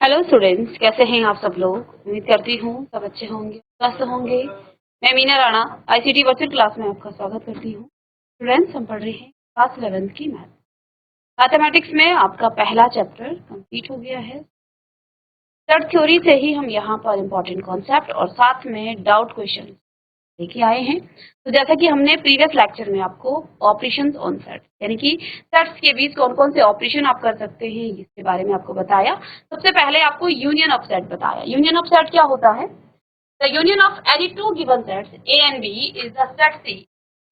Hello students, कैसे हैं आप सब लोग। उम्मीद करती हूँ सब अच्छे होंगे, स्वस्थ होंगे। मैं Meena Rana ICT virtual class में आपका स्वागत करती हूँ। स्टूडेंट्स, हम पढ़ रहे हैं क्लास 11th की मैथमेटिक्स में आपका पहला चैप्टर कंप्लीट हो गया है। सर्ट थ्योरी से ही हम यहाँ पर इम्पोर्टेंट कॉन्सेप्ट और साथ में डाउट क्वेश्चन लेके आए हैं। तो जैसा कि हमने प्रीवियस लेक्चर में आपको ऑपरेशंस ऑन सेट यानी कि सेट्स के बीच कौन कौन से ऑपरेशन आप कर सकते हैं इसके बारे में आपको बताया। सबसे पहले आपको यूनियन ऑफ सेट बताया। यूनियन ऑफ सेट क्या होता है? The union of any two given sets A and B is the set C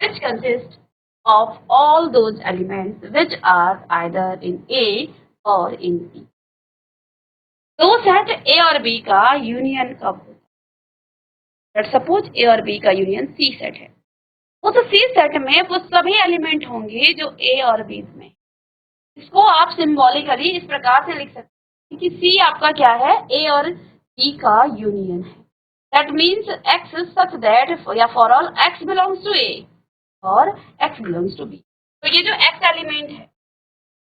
which consist of all those elements which are either in A और in B. दो set ए और B का union कब होता है? सपोज ए और B का union C set है। उस सी सेट में वो सभी एलिमेंट होंगे जो ए और बी में। इसको आप सिंबॉलिकली इस प्रकार से लिख सकते हैं कि सी आपका क्या है? ए और बी का यूनियन है। That means x such that या for all x belongs to A और एक्स बिलोंग्स टू बी। तो ये जो एक्स एलिमेंट है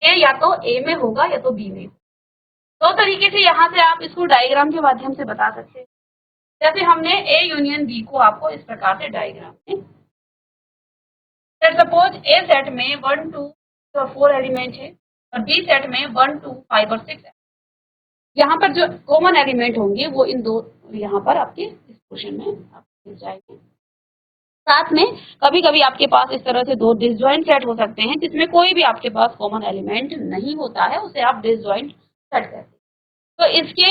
ये या तो ए में होगा या तो बी में होगा। दो तरीके से यहाँ से आप इसको डायग्राम के माध्यम से बता सकते हैं। जैसे हमने ए यूनियन बी को आपको इस प्रकार से डायग्राम में, सपोज ए सेट में 1 2 और 4 एलिमेंट है और बी सेट में 1 2 5 और 6 है। यहाँ पर जो कॉमन एलिमेंट होंगे वो इन दो यहाँ पर आपके इस पोर्शन में आपको मिल जाएंगे। साथ में कभी कभी आपके पास इस तरह से दो डिसजॉइंट सेट हो सकते हैं जिसमें कोई भी आपके पास कॉमन एलिमेंट नहीं होता है, उसे आप डिसजॉइंट सेट कहते हैं। तो इसके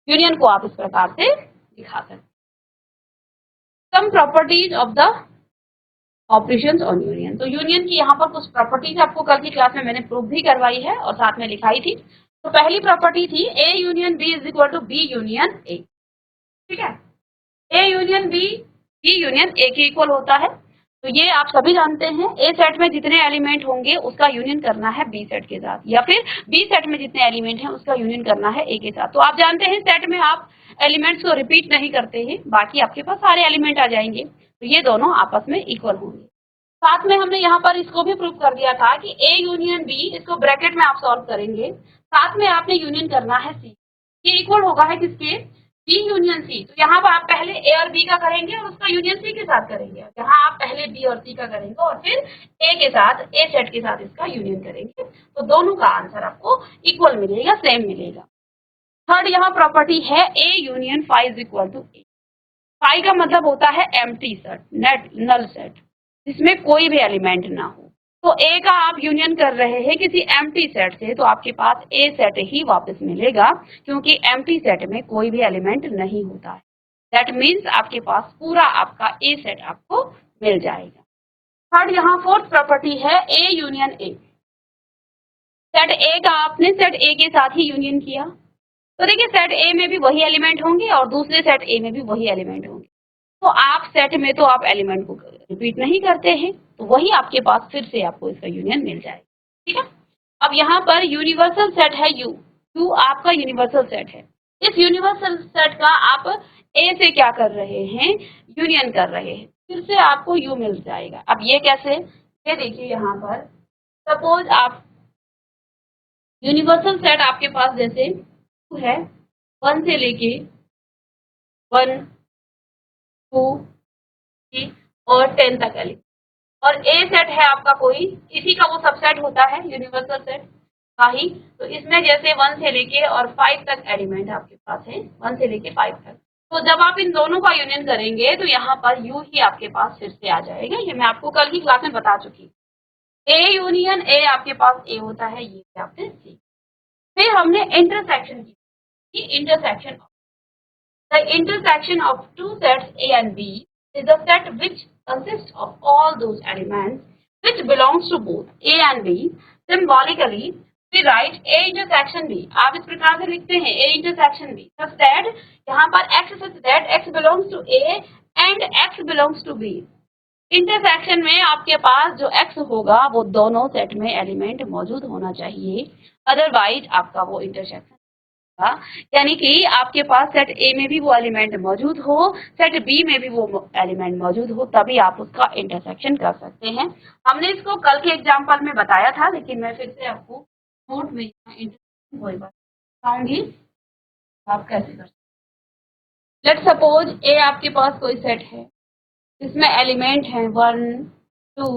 यूनियन को आप इस प्रकार से दिखा सकते हैं। Some properties of the operations on union. तो यूनियन की यहाँ पर कुछ प्रॉपर्टीज आपको कल की क्लास में मैंने प्रूव भी करवाई है और साथ में लिखाई थी। तो पहली प्रॉपर्टी थी A union B is equal to B union A. ठीक है, A union B union A के इक्वल होता है। तो ये आप सभी जानते हैं, ए सेट में जितने एलिमेंट होंगे उसका यूनियन करना है बी सेट के साथ, या फिर बी सेट में जितने एलिमेंट हैं उसका यूनियन करना है ए के साथ। तो आप जानते हैं सेट में आप एलिमेंट्स को रिपीट नहीं करते हैं, बाकी आपके पास सारे एलिमेंट आ जाएंगे। तो ये दोनों आपस में इक्वल होंगे। साथ में हमने यहाँ पर इसको भी प्रूव कर दिया था कि ए यूनियन बी, इसको ब्रैकेट में आप सॉल्व करेंगे, साथ में आपने यूनियन करना है सी। ये इक्वल होगा है किसके? B union C. तो यहाँ पर आप पहले ए और बी का करेंगे और उसका यूनियन सी के साथ करेंगे। यहाँ आप पहले बी और सी का करेंगे और फिर ए के साथ, ए सेट के साथ इसका यूनियन करेंगे। तो दोनों का आंसर आपको इक्वल मिलेगा, सेम मिलेगा। थर्ड यहाँ प्रॉपर्टी है A union phi is equal to A. Phi का मतलब होता है empty set, net null set, जिसमें कोई भी एलिमेंट ना हो। तो ए का आप यूनियन कर रहे हैं किसी एम्प्टी सेट से, तो आपके पास ए सेट ही वापस मिलेगा, क्योंकि एम्प्टी सेट में कोई भी एलिमेंट नहीं होता है। दैट मीन्स आपके पास पूरा आपका ए सेट आपको मिल जाएगा। थर्ड यहाँ फोर्थ प्रॉपर्टी है ए यूनियन ए। सेट ए का आपने सेट ए के साथ ही यूनियन किया, तो देखिए सेट ए में भी वही एलिमेंट होंगे और दूसरे सेट ए में भी वही एलिमेंट होंगे। तो आप सेट में तो आप एलिमेंट को रिपीट नहीं करते हैं, तो वही आपके पास फिर से आपको इसका यूनियन मिल जाएगा। ठीक है, अब यहाँ पर यूनिवर्सल सेट है यू। यू आपका यूनिवर्सल सेट है। इस यूनिवर्सल सेट का आप ए से क्या कर रहे हैं? यूनियन कर रहे हैं, फिर से आपको यू मिल जाएगा। अब ये कैसे? ये देखिए यहाँ पर सपोज आप यूनिवर्सल सेट आपके पास जैसे है 1 से लेके 1 2 3 और 10 तक एलिमेंट, और ए सेट है आपका कोई, इसी का वो सबसेट होता है यूनिवर्सल सेट का ही। तो इसमें जैसे 1 से लेके और 5 तक एलिमेंट आपके पास है, 1 से लेके 5 तक। तो जब आप इन दोनों का यूनियन करेंगे तो यहाँ पर यू ही आपके पास फिर से आ जाएगा। ये मैं आपको कल की क्लास में बता चुकी। ए यूनियन ए आपके पास ए होता है, ये आपने सी। फिर हमने इंटरसेक्शन की, intersection the intersection of two sets A and B is a set which consists of all those elements which belongs to both A and B. Symbolically, we write A intersection B. आप इस प्रकार से लिखते हैं A intersection B such that यहाँ पर X such that X belongs to A and X belongs to B. Intersection में आपके पास जो X होगा वो दोनों सेट में एलिमेंट मौजूद होना चाहिए, अदरवाइज आपका वो इंटरसेक्शन, यानी कि आपके पास सेट ए में भी वो एलिमेंट मौजूद हो, सेट बी में भी वो एलिमेंट मौजूद हो, तभी आप उसका इंटरसेक्शन कर सकते हैं। हमने इसको कल के एग्जाम्पल में बताया था, लेकिन मैं फिर से आपको नोट में बताऊंगी आप कैसे कर सकते। लेट सपोज ए आपके पास कोई सेट है जिसमें एलिमेंट है 1 2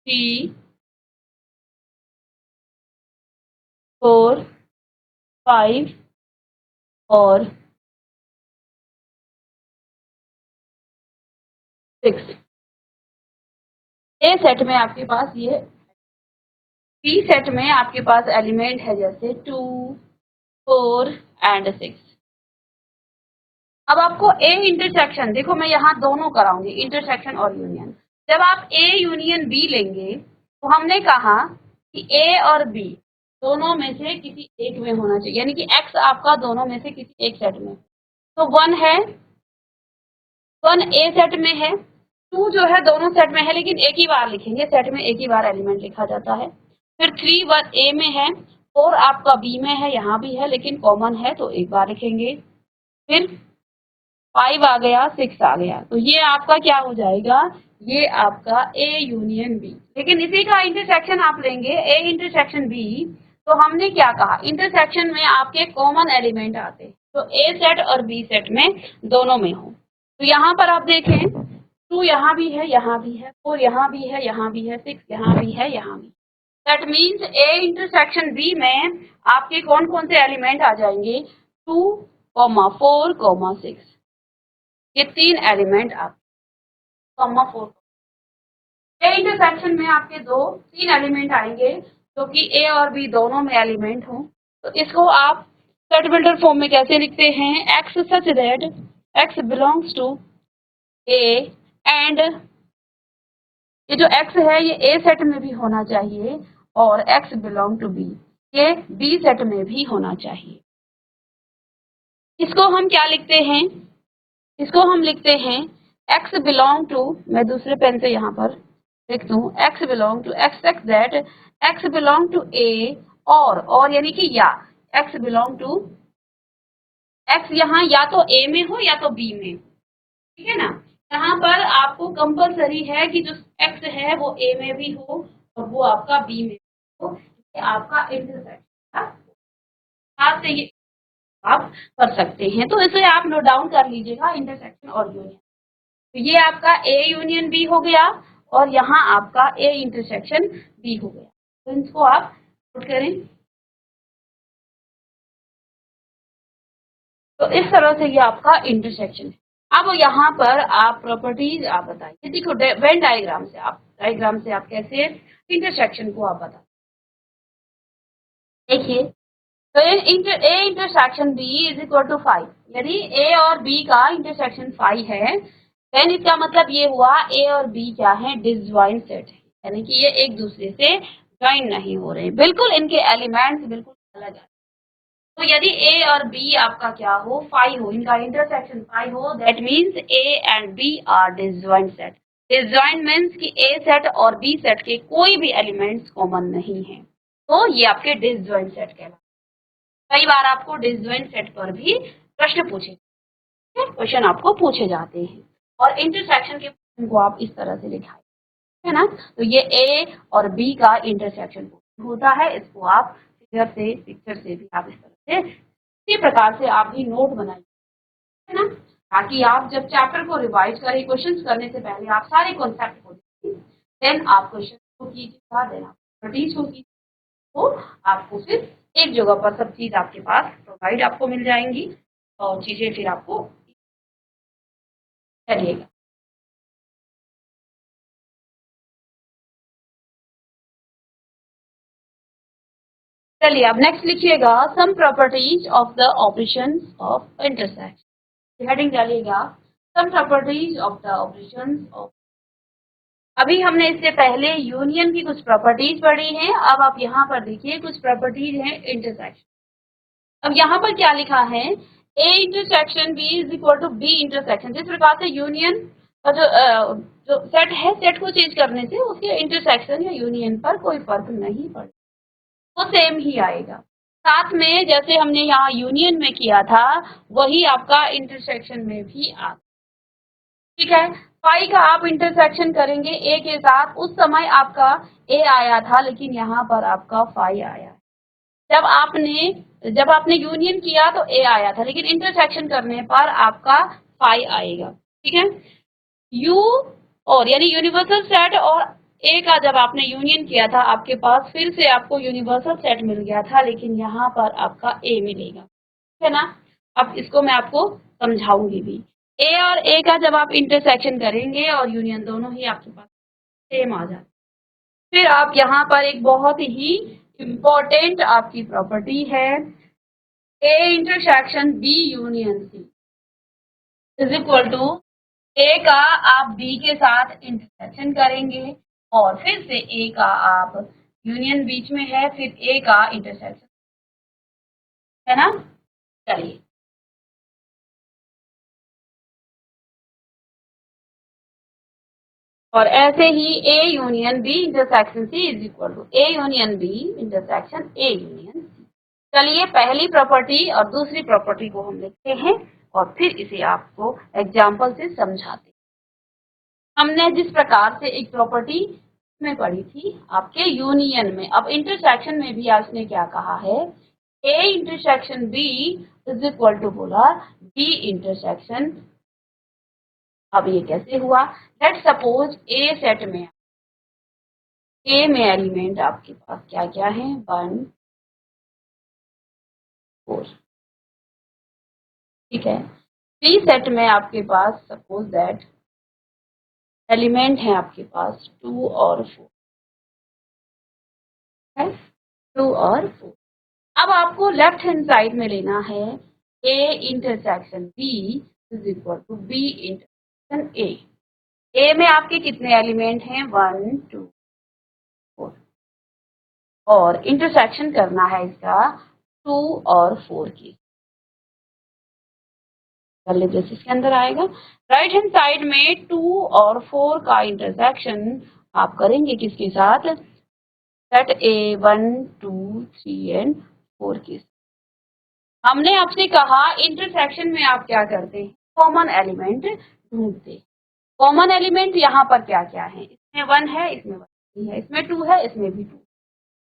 3 4 5 और 6। ए सेट में आपके पास ये, बी सेट में आपके पास एलिमेंट है जैसे 2 4 एंड 6। अब आपको ए इंटरसेक्शन, देखो मैं यहाँ दोनों कराऊंगी, इंटरसेक्शन और यूनियन। जब आप ए यूनियन बी लेंगे तो हमने कहा कि ए और बी दोनों में से किसी एक में होना चाहिए, यानी कि एक्स आपका दोनों में से किसी एक सेट में। तो 1 है, 1 ए सेट में है, 2 जो है दोनों सेट में है लेकिन एक ही बार लिखेंगे, सेट में एक ही बार एलिमेंट लिखा जाता है। फिर 3 1 ए में है, 4 आपका बी में है, यहाँ भी है लेकिन कॉमन है तो एक बार लिखेंगे। फिर 5 आ गया, 6 आ गया, तो ये आपका क्या हो जाएगा, ये आपका ए यूनियन बी। लेकिन इसी का इंटरसेक्शन आप लेंगे ए इंटरसेक्शन बी, तो हमने क्या कहा, इंटरसेक्शन में आपके कॉमन एलिमेंट आते हैं, तो ए सेट और बी सेट में दोनों में हो। तो यहाँ पर आप देखें 2 यहाँ भी है, यहाँ भी है, 4 यहाँ भी है, यहाँ भी है, 6 यहाँ भी है, यहाँ भी। That means A intersection B में आपके कौन कौन से एलिमेंट आ जाएंगे, 2 4 6। ये 3 एलिमेंट आप 4 ए इंटरसेक्शन में आपके 3 एलिमेंट आएंगे जो कि ए और बी दोनों में एलिमेंट हो। तो इसको आप सेट बिल्डर फॉर्म में कैसे लिखते हैं, x such that x belongs to A and ये जो x है ये ए सेट में भी होना चाहिए और x बिलोंग टू बी, ये बी सेट में भी होना चाहिए। इसको हम क्या लिखते हैं, इसको हम लिखते हैं x बिलोंग टू, मैं दूसरे पेन से यहाँ पर लिख दूं, x belong to x x that x belong to A और यानी कि या x बिलोंग टू x यहाँ या तो ए में हो या तो बी में, ठीक है ना। यहाँ पर आपको कंपलसरी है कि जो x है वो a में भी हो और वो आपका b में हो, ये आपका इंटरसेक्शन हाथ से ये आप कर सकते हैं। तो इसे आप नोट डाउन कर लीजिएगा, इंटरसेक्शन और यूनियन। तो ये आपका a यूनियन b हो गया और यहाँ आपका a इंटरसेक्शन b हो गया। तो इसको आप नोट करें। तो इस तरह से ये आपका इंटरसेक्शन है। अब यहाँ पर आप प्रॉपर्टीज आप बताइए, देखो वेन डायग्राम से आप कैसे इंटरसेक्शन को आप बताइए। देखिए तो A intersection B is equal to 5, यदि ए और बी का इंटरसेक्शन 5 है देन इसका मतलब ये हुआ ए और बी क्या है, डिसजॉइंट सेट है, यानी कि ये एक दूसरे से ज्वाइन नहीं हो रहे, बिल्कुल इनके एलिमेंट्स बिल्कुल अलग है। तो यदि ए और बी आपका क्या हो, 5 हो, इनका इंटरसेक्शन 5 हो, that means A and B are disjoint set. Disjoint means कि ए सेट और बी सेट के कोई भी एलिमेंट्स कॉमन नहीं है, तो ये आपके डिसजॉइंट सेट कहलाते हैं। कई बार आपको डिसजॉइंट सेट पर भी प्रश्न पूछे, क्वेश्चन आपको पूछे जाते हैं और इंटरसेक्शन के क्वेश्चन को आप इस तरह से लिखाए, है ना। तो ये ए और बी का इंटरसेक्शन होता है, इसको आप पिक्चर से भी आप इस तरह से इसी प्रकार से आप भी नोट बनाइए, है ना, ताकि आप जब चैप्टर को रिवाइज करें, क्वेश्चंस करने से पहले आप सारे कॉन्सेप्ट को देखिए, देन आप क्वेश्चन को कीजिएगा, देन आप प्रैक्टिस होगी, तो आपको फिर एक जगह पर सब चीज आपके पास प्रोवाइड आपको मिल जाएंगी और चीजें फिर आपको चलिएगा। चलिए अब नेक्स्ट लिखिएगा some properties of the operation of intersection, heading डालिएगा some properties of the operation of. अभी हमने इससे पहले यूनियन की कुछ प्रॉपर्टीज पढ़ी हैं, अब आप यहाँ पर देखिए कुछ प्रॉपर्टीज हैं इंटरसेक्शन। अब यहाँ पर क्या लिखा है, A intersection B is equal to B intersection. जिस प्रकार से यूनियन का जो सेट है, सेट को चेंज करने से उसके इंटरसेक्शन या यूनियन पर कोई फर्क नहीं पड़ता, वो सेम ही आएगा। साथ में जैसे हमने यहाँ यूनियन में किया था वही आपका इंटरसेक्शन में भी आता, ठीक है। फाई का आप इंटरसेक्शन करेंगे ए के साथ, उस समय आपका ए आया था लेकिन यहाँ पर आपका फाई आया। जब आपने यूनियन किया तो ए आया था, लेकिन इंटरसेक्शन करने पर आपका फाई आएगा। ठीक है, यू और यानी यूनिवर्सल सेट और ए का जब आपने यूनियन किया था आपके पास फिर से आपको यूनिवर्सल सेट मिल गया था, लेकिन यहाँ पर आपका ए मिलेगा। ठीक है ना। अब इसको मैं आपको समझाऊंगी भी। ए और ए का जब आप इंटरसेक्शन करेंगे और यूनियन दोनों ही आपके पास सेम आ जाए, फिर आप यहाँ पर एक बहुत ही इम्पोर्टेंट आपकी प्रॉपर्टी है, A intersection B union C is equal to A का आप बी के साथ इंटरसेक्शन करेंगे और फिर से ए का आप यूनियन बीच में है, फिर ए का इंटरसेक्शन, है ना। चलिए, और ऐसे ही A union B intersection C is equal to A union B intersection A union C. चलिए, पहली प्रॉपर्टी और दूसरी प्रॉपर्टी को हम लिखते हैं और फिर इसे आपको एग्जाम्पल से समझाते हैं। हमने जिस प्रकार से एक प्रॉपर्टी में पढ़ी थी आपके यूनियन में, अब इंटरसेक्शन में भी आपने क्या कहा है, A intersection B is equal to बोला बी इंटरसेक्शन। अब ये कैसे हुआ, लेट सपोज ए सेट में ए में एलिमेंट आपके पास क्या क्या है, 1 4। ठीक है, बी सेट में आपके पास सपोज दैट एलिमेंट है आपके पास 2 और 4 है, 2 और 4। अब आपको लेफ्ट हैंड साइड में लेना है A intersection B is equal to B intersection A. A में आपके कितने एलिमेंट हैं, 1 2 4, और इंटरसेक्शन करना है इसका 2 और 4 की। पहले जैसे इसके अंदर आएगा, राइट हैंड साइड में 2 और 4 का इंटरसेक्शन आप करेंगे किसके साथ, सेट ए 1 2 3 एंड 4 की। हमने आपसे कहा इंटरसेक्शन में आप क्या करते हैं, कॉमन एलिमेंट ढूंढते। कॉमन एलिमेंट यहाँ पर क्या क्या है, इसमें 1 है, इसमें 1 है, इसमें 2 है, इसमें भी 2।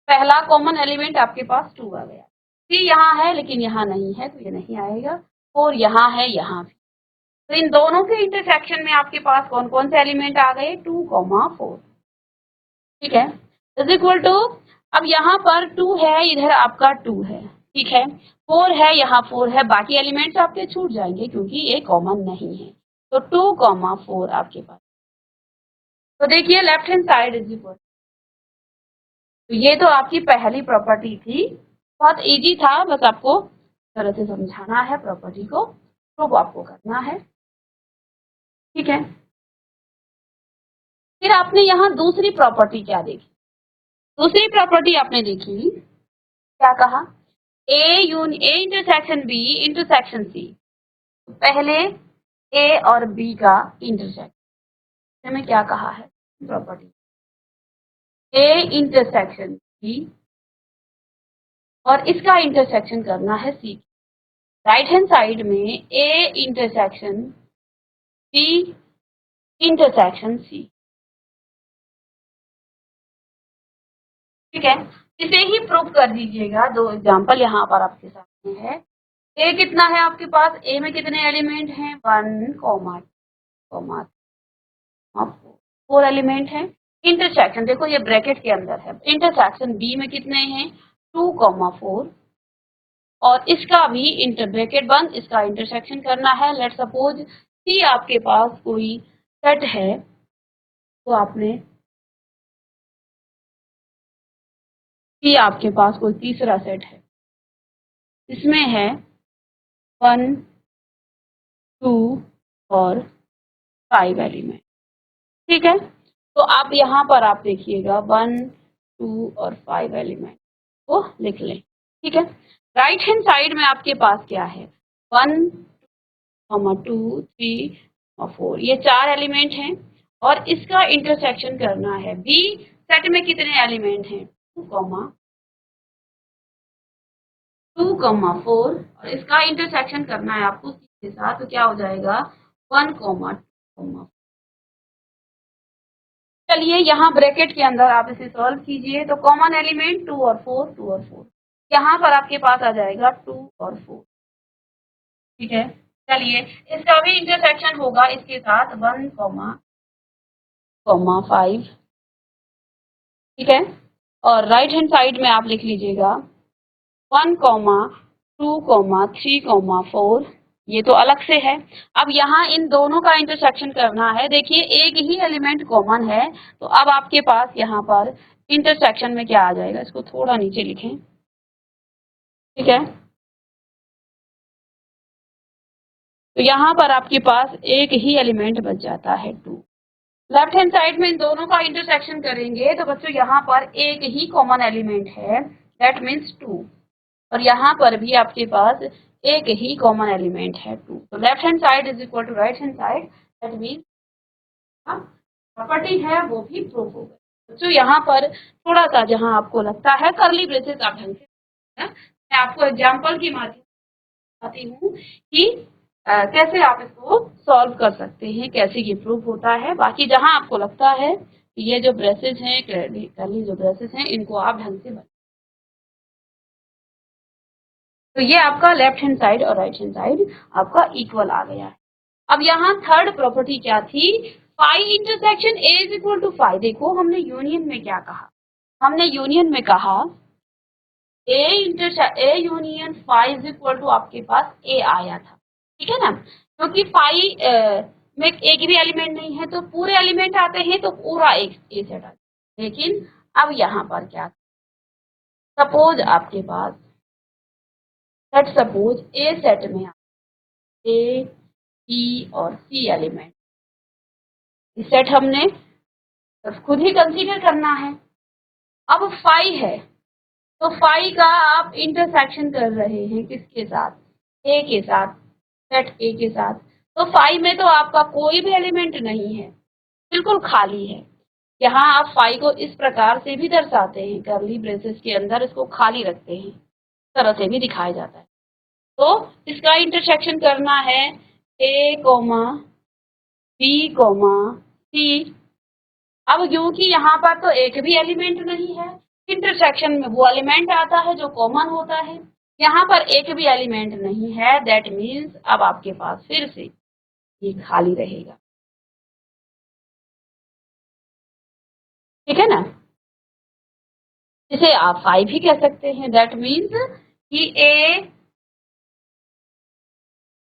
पहला कॉमन एलिमेंट आपके पास 2 आ गया। 3 यहाँ है लेकिन यहाँ नहीं है तो ये नहीं आएगा, 4 यहाँ है, यहाँ भी। तो इन दोनों के इंटरसेक्शन में आपके पास कौन कौन से एलिमेंट आ गए, 2 4। ठीक है, इज इक्वल टू, अब यहाँ पर 2 है, इधर आपका 2 है। ठीक है, 4 है, यहाँ 4 है, बाकी एलिमेंट्स आपके छूट जाएंगे क्योंकि ये कॉमन नहीं है। तो 2 4 आपके पास। तो देखिए left hand side is equal, तो ये तो आपकी पहली प्रॉपर्टी थी, बहुत इजी था, बस आपको तरह से समझाना है प्रॉपर्टी को, प्रूव आपको करना है। ठीक है, फिर आपने यहाँ दूसरी प्रॉपर्टी क्या देखी, दूसरी प्रॉपर्टी आपने देखी क्या कहा, A intersection B intersection C. पहले ए और बी का इंटरसेक्शन में क्या कहा है प्रॉपर्टी, ए इंटरसेक्शन बी और इसका इंटरसेक्शन करना है सी। राइट हैंड साइड में A intersection B intersection C. ठीक है, इसे ही प्रूव कर दीजिएगा, दो एग्जांपल यहाँ पर आपके सामने है। ए कितना है आपके पास, ए में कितने एलिमेंट हैं, 1 4 एलिमेंट हैं। इंटरसेक्शन देखो ये ब्रैकेट के अंदर है, इंटरसेक्शन बी में कितने हैं, 2 4, और इसका भी इंटर ब्रैकेट बंद, इसका इंटरसेक्शन करना है। लेट सपोज सी आपके पास कोई सेट है, तो आपने सी आपके पास कोई तीसरा सेट है, इसमें है 1 2 और 5 एलिमेंट। ठीक है, तो आप यहाँ पर आप देखिएगा 1 2 और 5 एलिमेंट को लिख लें। ठीक है, राइट हैंड साइड में आपके पास क्या है, 1 2 3 और 4, ये 4 एलिमेंट हैं और इसका इंटरसेक्शन करना है। बी सेट में कितने एलिमेंट हैं, 2 4, और इसका इंटरसेक्शन करना है आपको सी के साथ, तो क्या हो जाएगा 1 2। चलिए यहाँ ब्रैकेट के अंदर आप इसे सॉल्व कीजिए, तो कॉमन एलिमेंट 2 और 4, 2 और 4। यहाँ पर आपके पास आ जाएगा 2 और 4। ठीक है, चलिए इसका भी इंटरसेक्शन होगा इसके साथ 1, 5। ठीक है, और राइट हैंड साइड में आप लिख लीजिएगा 1, 2, 3, 4। ये तो अलग से है। अब यहाँ इन दोनों का इंटरसेक्शन करना है। देखिए एक ही एलिमेंट कॉमन है, तो अब आपके पास यहाँ पर इंटरसेक्शन में क्या आ जाएगा, इसको थोड़ा नीचे लिखें। ठीक है, तो यहाँ पर आपके पास एक ही एलिमेंट बच जाता है 2। लेफ्ट हैंड साइड में इन दोनों का इंटरसेक्शन करेंगे तो बच्चों यहाँ पर एक ही कॉमन एलिमेंट है, दैट मीन्स 2। और यहाँ पर भी आपके पास एक ही कॉमन एलिमेंट है 2। तो left hand side is equal to right hand side, that means property है वो भी प्रूफ हो गई। तो यहाँ पर थोड़ा सा जहाँ आपको लगता है करली ब्रेसेस आप ढंग से, मैं आपको एग्जाम्पल की माध्यम से बताती हूँ कि कैसे आप इसको सॉल्व कर सकते हैं, कैसे ये प्रूफ होता है। बाकी जहाँ आपको लगता है कि ये जो ब्रेसेस हैं, करली जो ब्रेसेस हैं, इनको आप ढंग से बना। तो ये आपका लेफ्ट हैंड साइड और राइट हैंड साइड आपका इक्वल आ गया है। अब यहाँ थर्ड प्रॉपर्टी क्या थी, phi intersection A is equal to phi. देखो हमने यूनियन में क्या कहा, हमने यूनियन में कहा A union phi is equal to आपके पास ए आया था। ठीक है ना, क्योंकि फाई में एक भी एलिमेंट नहीं है, तो पूरे एलिमेंट आते हैं तो पूरा एक ए सेट आता है। लेकिन अब यहाँ पर क्या, सपोज आपके पास, लेट सपोज ए सेट में ए, बी और सी एलिमेंट, इस सेट हमने खुद ही कंसीडर करना है। अब फाई है, तो फाई का आप इंटरसेक्शन कर रहे हैं किसके साथ, ए के साथ, सेट ए के साथ। तो फाई में तो आपका कोई भी एलिमेंट नहीं है, बिल्कुल खाली है। यहाँ आप फाई को इस प्रकार से भी दर्शाते हैं, करली ब्रेसेस के अंदर इसको खाली रखते हैं, इस तरह से भी दिखाया जाता है। तो इसका इंटरसेक्शन करना है ए कोमा बी कोमा सी। अब क्योंकि यहाँ पर तो एक भी एलिमेंट नहीं है, इंटरसेक्शन में वो एलिमेंट आता है जो कॉमन होता है। यहाँ पर एक भी एलिमेंट नहीं है, दैट मीन्स अब आपके पास फिर से ये खाली रहेगा। ठीक है ना, इसे आप फाई भी कह सकते हैं, दैट मीन्स कि A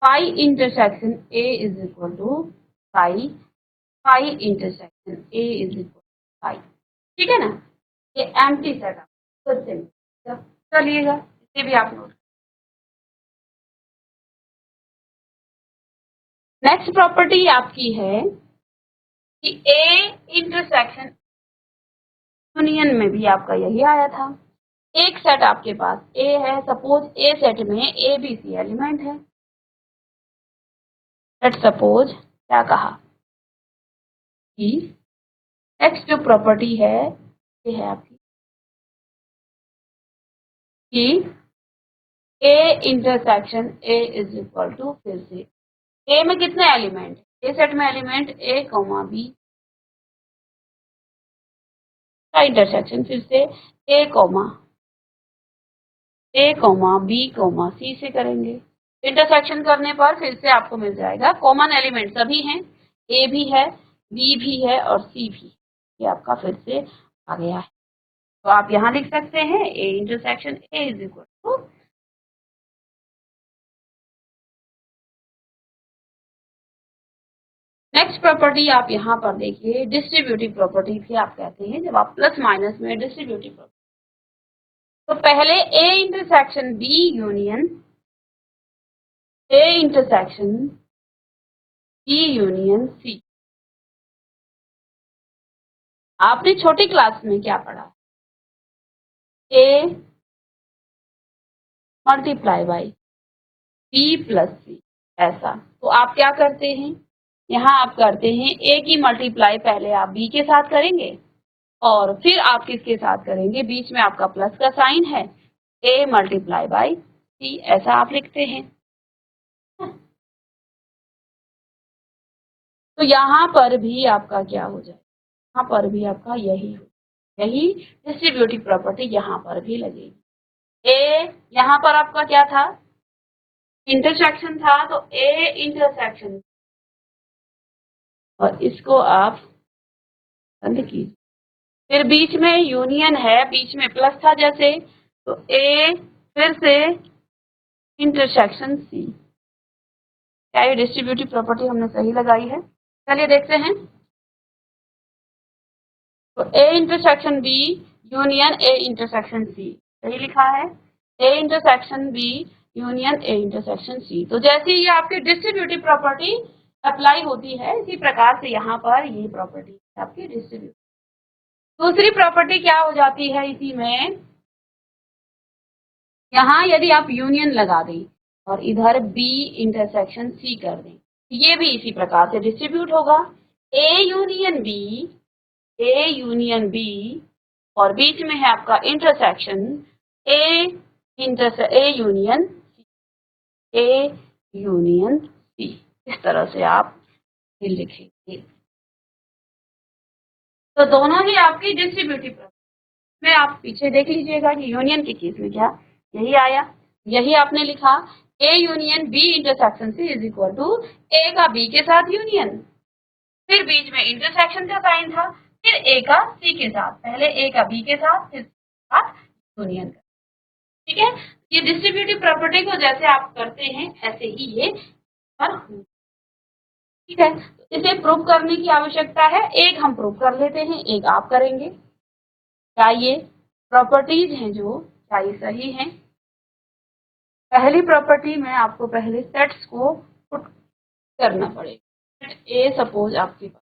phi intersection A is equal to phi, phi intersection A is equal to phi. ठीक है ना, ये एम्प्टी सेट खुद से चलिएगा, इसे भी आप नोट। नेक्स्ट प्रॉपर्टी आपकी है कि ए इंटरसेक्शन यूनियन में भी आपका यही आया था। एक सेट आपके पास ए है, सपोज ए सेट में ए बी सी एलिमेंट है। लेट सपोज क्या कहा कि नेक्स्ट जो प्रॉपर्टी है ये है आपकी कि A intersection A is equal to, फिर से ए में कितने एलिमेंट, ए सेट में एलिमेंट ए कॉमा बी का इंटरसेक्शन फिर से A comma B comma C से करेंगे। इंटरसेक्शन करने पर फिर से आपको मिल जाएगा, कॉमन एलिमेंट सभी हैं, ए भी है, बी भी है और सी भी। ये आपका फिर से आ गया है। तो आप यहाँ लिख सकते हैं A intersection A is equal to, next property आप यहाँ पर देखिए, डिस्ट्रीब्यूटिव प्रॉपर्टी भी आप कहते हैं जब आप प्लस माइनस में डिस्ट्रीब्यूटिव प्रॉपर्टी। तो पहले A intersection B union A intersection B union C. आपने छोटी क्लास में क्या पढ़ा, A multiply by B plus C, ऐसा। तो आप क्या करते हैं, यहाँ आप करते हैं ए की मल्टीप्लाई पहले आप बी के साथ करेंगे और फिर आप किसके साथ करेंगे, बीच में आपका प्लस का साइन है, ए मल्टीप्लाई बाई सी, ऐसा आप लिखते हैं। तो यहाँ पर भी आपका क्या हो जाए, यहाँ पर भी आपका यही डिस्ट्रीब्यूटिव प्रॉपर्टी यहाँ पर भी लगेगी। ए यहाँ पर आपका क्या था, इंटरसेक्शन था, तो ए इंटरसेक्शन, और इसको आप बंद कीजिए। फिर बीच में यूनियन है, बीच में प्लस था जैसे, तो ए फिर से इंटरसेक्शन सी। क्या ये डिस्ट्रीब्यूटिव प्रॉपर्टी हमने सही लगाई है? चलिए देखते हैं। तो A intersection B union A intersection C, सही लिखा है, A intersection B union A intersection C. तो जैसे ये आपकी डिस्ट्रीब्यूटिव प्रॉपर्टी अप्लाई होती है, इसी प्रकार से यहाँ पर ये प्रॉपर्टी आपकी डिस्ट्रीब्यूटिव। दूसरी प्रॉपर्टी क्या हो जाती है इसी में, यहाँ यदि आप यूनियन लगा दें और इधर बी इंटरसेक्शन सी कर दें, ये भी इसी प्रकार से डिस्ट्रीब्यूट होगा, A union B, A union B, और बीच में है आपका intersection A union A union C. इस तरह से आप लिखेंगे। तो दोनों ही आपकी डिस्ट्रीब्यूटिव प्रॉपर्टी में आप पीछे देख लीजिएगा कि यूनियन के केस में क्या यही आया, यही आपने लिखा, A union B intersection C is equal to A का बी के साथ यूनियन, फिर बीच में इंटरसेक्शन का साइन था, फिर ए का सी के साथ, पहले ए का बी के साथ, फिर साथ यूनियन का। ठीक है, ये डिस्ट्रीब्यूटिव प्रॉपर्टी को जैसे आप करते हैं ऐसे ही ये पर। ठीक है, तो इसे प्रूव करने की आवश्यकता है, एक हम प्रूव कर लेते हैं, एक आप करेंगे। क्या ये प्रॉपर्टीज हैं जो क्या ये सही हैं? पहली प्रॉपर्टी में आपको पहले सेट्स को पुट करना पड़ेगा। सेट ए सपोज आपके पास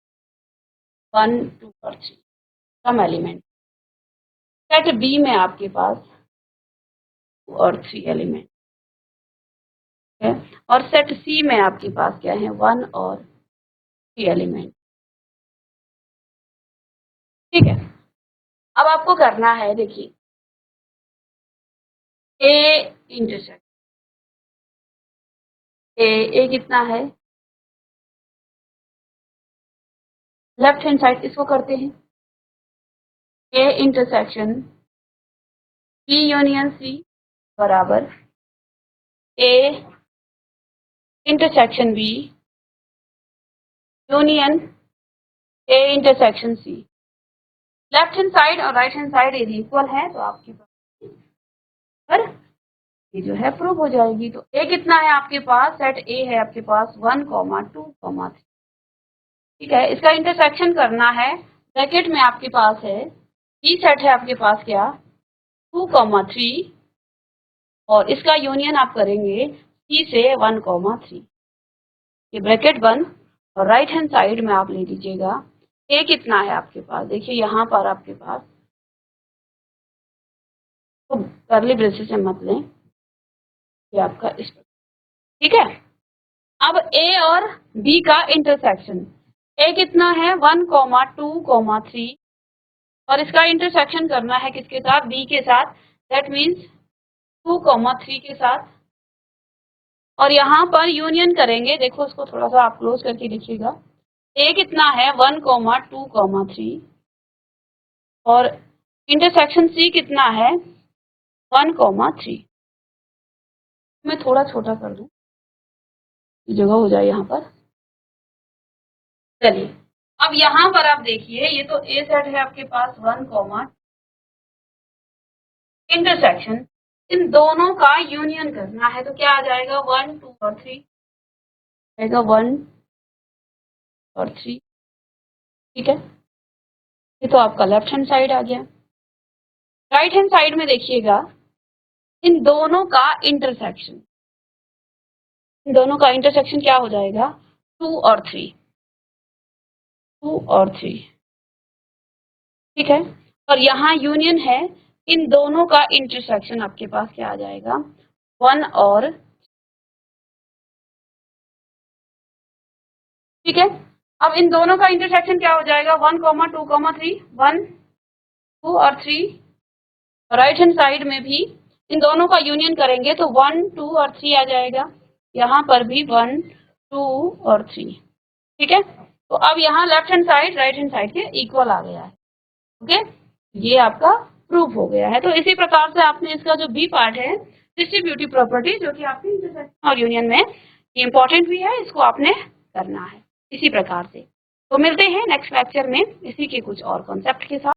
1 2 और 3 सम एलिमेंट, सेट बी में आपके पास 2 और 3 एलिमेंट है, और सेट सी में आपके पास क्या है, 1 और 3 एलिमेंट। ठीक है, अब आपको करना है, देखिए ए इंटरसेक्ट ए कितना है, लेफ्ट हैंड साइड इसको करते हैं, A intersection B union C बराबर A intersection B union A intersection C. Left hand side और राइट हैंड साइड यदि इक्वल है तो आपके पास पर ये जो है प्रूव हो जाएगी। तो ए कितना है आपके पास, सेट ए है आपके पास 1 2 3। ठीक है, इसका इंटरसेक्शन करना है, ब्रैकेट में आपके पास है बी सेट है आपके पास क्या 2 3, और इसका यूनियन आप करेंगे सी से 1 3। ये ब्रैकेट बंद, और राइट हैंड साइड में आप ले लीजिएगा ए कितना है आपके पास, देखिए यहाँ पर आपके पास, तो करली ब्रेसेस से मत लें, ये आपका इस पर। ठीक है, अब ए और बी का इंटरसेक्शन, ए कितना है 1 2 3, और इसका इंटरसेक्शन करना है किसके साथ, बी के साथ, दैट मीन्स 2 3 के साथ, और यहाँ पर यूनियन करेंगे, देखो उसको थोड़ा सा आप क्लोज करके लिखिएगा, ए कितना है 1 2 3, और इंटरसेक्शन सी कितना है 1 3। मैं थोड़ा छोटा कर दूं, जगह हो जाए यहाँ पर। चलिए, अब यहाँ पर आप देखिए, ये तो ए सेट है आपके पास 1 इंटरसेक्शन, इन दोनों का यूनियन करना है, तो क्या आ जाएगा 1 2 और 3 आएगा 1 और 3। ठीक है, ये तो आपका लेफ्ट हैंड साइड आ गया। राइट हैंड साइड में देखिएगा, इन दोनों का इंटरसेक्शन, इन दोनों का इंटरसेक्शन क्या हो जाएगा 2 और 3, 2 और 3। ठीक है, और यहाँ यूनियन है, इन दोनों का इंटरसेक्शन आपके पास क्या आ जाएगा 1 और। ठीक है, अब इन दोनों का इंटरसेक्शन क्या हो जाएगा 1 2 3, 1 2 और 3, राइट हैंड साइड में भी इन दोनों का यूनियन करेंगे तो 1 2 और 3 आ जाएगा, यहाँ पर भी 1 2 और 3। ठीक है, तो अब यहाँ left hand side right hand side के इक्वल आ गया है। ओके, ये आपका प्रूफ हो गया है। तो इसी प्रकार से आपने इसका जो बी पार्ट है, डिस्ट्रीब्यूटिव प्रॉपर्टी, जो कि आपकी इंटरसेक्शन और यूनियन में इम्पोर्टेंट भी है, इसको आपने करना है इसी प्रकार से। तो मिलते हैं नेक्स्ट लेक्चर में इसी के कुछ और कॉन्सेप्ट के साथ।